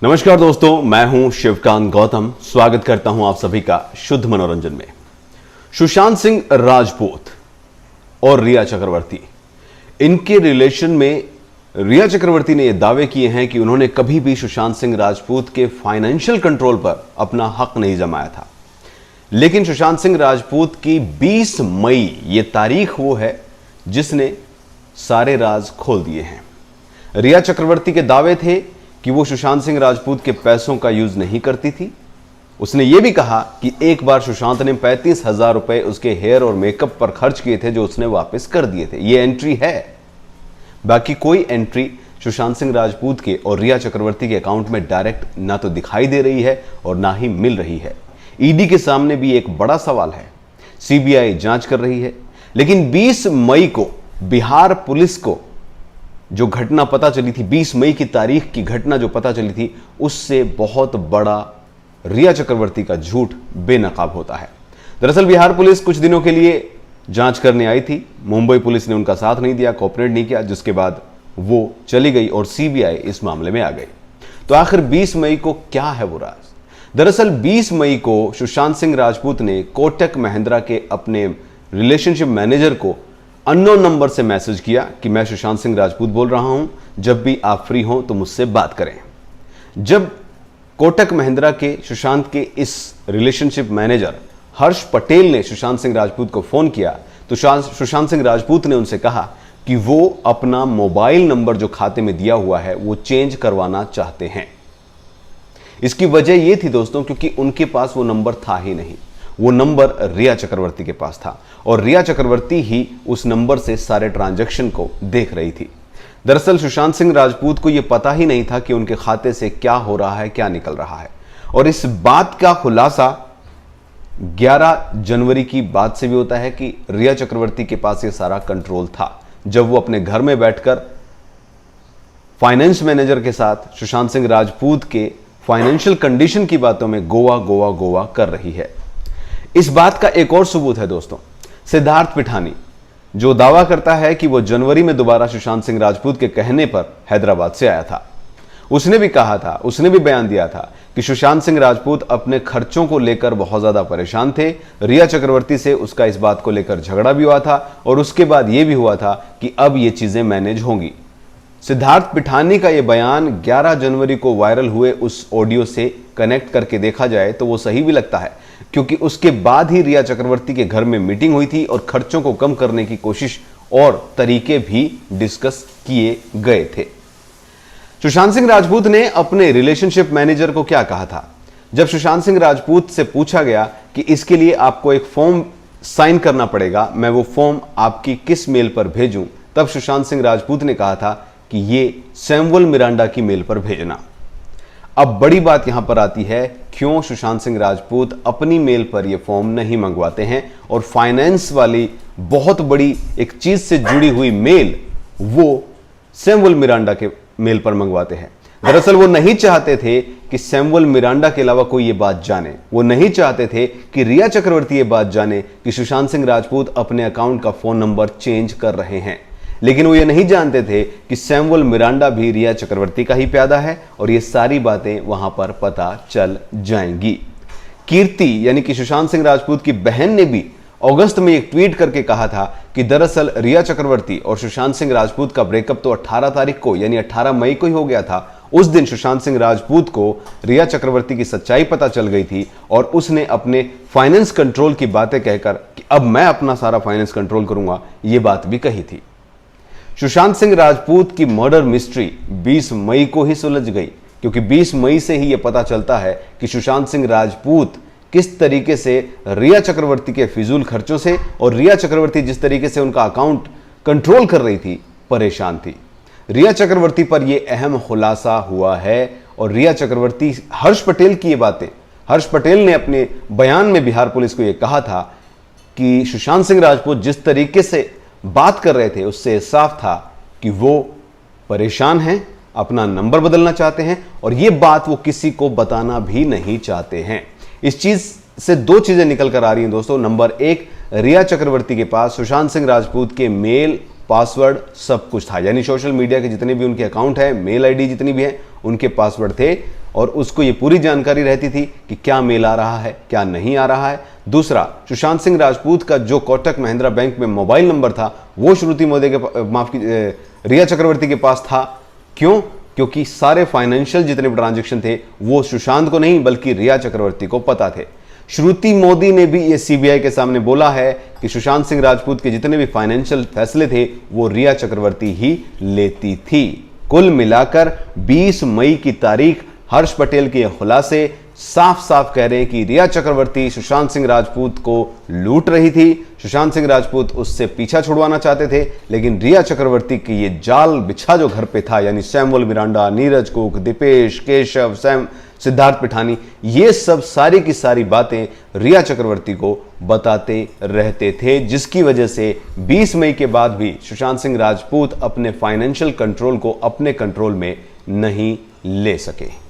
नमस्कार दोस्तों, मैं हूं शिवकांत गौतम। स्वागत करता हूं आप सभी का शुद्ध मनोरंजन में। सुशांत सिंह राजपूत और रिया चक्रवर्ती, इनके रिलेशन में रिया चक्रवर्ती ने यह दावे किए हैं कि उन्होंने कभी भी सुशांत सिंह राजपूत के फाइनेंशियल कंट्रोल पर अपना हक नहीं जमाया था। लेकिन सुशांत सिंह राजपूत की 20 मई यह तारीख वो है जिसने सारे राज खोल दिए हैं। रिया चक्रवर्ती के दावे थे कि वो सुशांत सिंह राजपूत के पैसों का यूज नहीं करती थी। उसने ये भी कहा कि एक बार सुशांत ने 35,000 रुपए उसके हेयर और मेकअप पर खर्च किए थे जो उसने वापस कर दिए थे। ये एंट्री है। बाकी कोई एंट्री सुशांत सिंह राजपूत के और रिया चक्रवर्ती के अकाउंट में डायरेक्ट ना तो दिखाई दे रही है और ना ही मिल रही है। ईडी के सामने भी एक बड़ा सवाल है। सीबीआई जांच कर रही है, लेकिन 20 मई को बिहार पुलिस को जो घटना पता चली थी, 20 मई की तारीख की घटना जो पता चली थी, उससे बहुत बड़ा रिया चक्रवर्ती का झूठ बेनकाब होता है। दरअसल बिहार पुलिस कुछ दिनों के लिए जांच करने आई थी। मुंबई पुलिस ने उनका साथ नहीं दिया, कोऑपरेट नहीं किया, जिसके बाद वो चली गई और सीबीआई इस मामले में आ गई। तो आखिर 20 मई को क्या है वो राज? दरअसल 20 मई को सुशांत सिंह राजपूत ने कोटक महिंद्रा के अपने रिलेशनशिप मैनेजर को अननोन नंबर से मैसेज किया कि मैं सुशांत सिंह राजपूत बोल रहा हूं, जब भी आप फ्री हो तो मुझसे बात करें। जब कोटक महिंद्रा के सुशांत के इस रिलेशनशिप मैनेजर हर्ष पटेल ने सुशांत सिंह राजपूत को फोन किया तो सुशांत सिंह राजपूत ने उनसे कहा कि वो अपना मोबाइल नंबर जो खाते में दिया हुआ है वो चेंज करवाना चाहते हैं। इसकी वजह यह थी दोस्तों, क्योंकि उनके पास वो नंबर था ही नहीं। वो नंबर रिया चक्रवर्ती के पास था और रिया चक्रवर्ती ही उस नंबर से सारे ट्रांजैक्शन को देख रही थी। दरअसल सुशांत सिंह राजपूत को यह पता ही नहीं था कि उनके खाते से क्या हो रहा है, क्या निकल रहा है। और इस बात का खुलासा 11 जनवरी की बात से भी होता है कि रिया चक्रवर्ती के पास यह सारा कंट्रोल था, जब वो अपने घर में बैठकर फाइनेंस मैनेजर के साथ सुशांत सिंह राजपूत के फाइनेंशियल कंडीशन की बातों में गोवा गोवा गोवा कर रही है। इस बात का एक और सबूत है दोस्तों, सिद्धार्थ पिठानी जो दावा करता है कि वो जनवरी में दोबारा सुशांत सिंह राजपूत के कहने पर हैदराबाद से आया था। उसने भी कहा था, उसने भी बयान दिया था कि सुशांत सिंह राजपूत अपने खर्चों को लेकर बहुत ज्यादा परेशान थे। रिया चक्रवर्ती से उसका इस बात को लेकर झगड़ा भी हुआ था और उसके बाद यह भी हुआ था कि अब ये चीजें मैनेज होंगी। सिद्धार्थ पिठानी का यह बयान 11 जनवरी को वायरल हुए उस ऑडियो से कनेक्ट करके देखा जाए तो वो सही भी लगता है, क्योंकि उसके बाद ही रिया चक्रवर्ती के घर में मीटिंग हुई थी और खर्चों को कम करने की कोशिश और तरीके भी डिस्कस किए गए थे। सुशांत सिंह राजपूत ने अपने रिलेशनशिप मैनेजर को क्या कहा था? जब सुशांत सिंह राजपूत से पूछा गया कि इसके लिए आपको एक फॉर्म साइन करना पड़ेगा, मैं वो फॉर्म आपकी किस मेल पर भेजूं, तब सुशांत सिंह राजपूत ने कहा था कि ये सैमुअल मिरांडा की मेल पर भेजना। अब बड़ी बात यहां पर आती है, क्यों सुशांत सिंह राजपूत अपनी मेल पर यह फॉर्म नहीं मंगवाते हैं और फाइनेंस वाली बहुत बड़ी एक चीज से जुड़ी हुई मेल वो सैमुअल मिरांडा के मेल पर मंगवाते हैं। दरअसल वो नहीं चाहते थे कि सैमुअल मिरांडा के अलावा कोई ये बात जाने। वो नहीं चाहते थे कि रिया चक्रवर्ती ये बात जाने कि सुशांत सिंह राजपूत अपने अकाउंट का फोन नंबर चेंज कर रहे हैं। लेकिन वो ये नहीं जानते थे कि सैमुअल मिरांडा भी रिया चक्रवर्ती का ही प्यादा है और ये सारी बातें वहां पर पता चल जाएंगी। कीर्ति यानी कि सुशांत सिंह राजपूत की बहन ने भी अगस्त में एक ट्वीट करके कहा था कि दरअसल रिया चक्रवर्ती और सुशांत सिंह राजपूत का ब्रेकअप तो 18 तारीख को यानी 18 मई को ही हो गया था। उस दिन सुशांत सिंह राजपूत को रिया चक्रवर्ती की सच्चाई पता चल गई थी और उसने अपने फाइनेंस कंट्रोल की बातें कहकर कि अब मैं अपना सारा फाइनेंस कंट्रोल करूंगा, ये बात भी कही थी। सुशांत सिंह राजपूत की मर्डर मिस्ट्री 20 मई को ही सुलझ गई, क्योंकि 20 मई से ही यह पता चलता है कि सुशांत सिंह राजपूत किस तरीके से रिया चक्रवर्ती के फिजूल खर्चों से और रिया चक्रवर्ती जिस तरीके से उनका अकाउंट कंट्रोल कर रही थी, परेशान थी। रिया चक्रवर्ती पर यह अहम खुलासा हुआ है और रिया चक्रवर्ती हर्ष पटेल की ये बातें, हर्ष पटेल ने अपने बयान में बिहार पुलिस को यह कहा था कि सुशांत सिंह राजपूत जिस तरीके से बात कर रहे थे उससे साफ था कि वो परेशान हैं, अपना नंबर बदलना चाहते हैं और ये बात वो किसी को बताना भी नहीं चाहते हैं। इस चीज से दो चीजें निकल कर आ रही हैं दोस्तों। नंबर एक, रिया चक्रवर्ती के पास सुशांत सिंह राजपूत के मेल, पासवर्ड सब कुछ था, यानी सोशल मीडिया के जितने भी उनके अकाउंट है, मेल आईडी जितनी भी है, उनके पासवर्ड थे और उसको ये पूरी जानकारी रहती थी कि क्या मेल आ रहा है, क्या नहीं आ रहा है। दूसरा, सुशांत सिंह राजपूत का जो कोटक महिंद्रा बैंक में मोबाइल नंबर था वो श्रुति मोदी के रिया चक्रवर्ती के पास था। क्यों? क्योंकि सारे फाइनेंशियल जितने भी ट्रांजैक्शन थे वो सुशांत को नहीं बल्कि रिया चक्रवर्ती को पता थे। श्रुति मोदी ने भी ये सीबीआई के सामने बोला है कि सुशांत सिंह राजपूत के जितने भी फाइनेंशियल फैसले थे वो रिया चक्रवर्ती ही लेती थी। कुल मिलाकर 20 मई की तारीख हर्ष पटेल के खुलासे साफ साफ कह रहे हैं कि रिया चक्रवर्ती सुशांत सिंह राजपूत को लूट रही थी। सुशांत सिंह राजपूत उससे पीछा छुड़वाना चाहते थे, लेकिन रिया चक्रवर्ती की ये जाल बिछा जो घर पे था, यानी Samuel Miranda, Neeraj Cook, Deepesh, Keshav, Siddharth Pithani, ये सब सारी की सारी बातें रिया चक्रवर्ती को बताते रहते थे, जिसकी वजह से 20 मई के बाद भी सुशांत सिंह राजपूत अपने फाइनेंशियल कंट्रोल को अपने कंट्रोल में नहीं ले सके।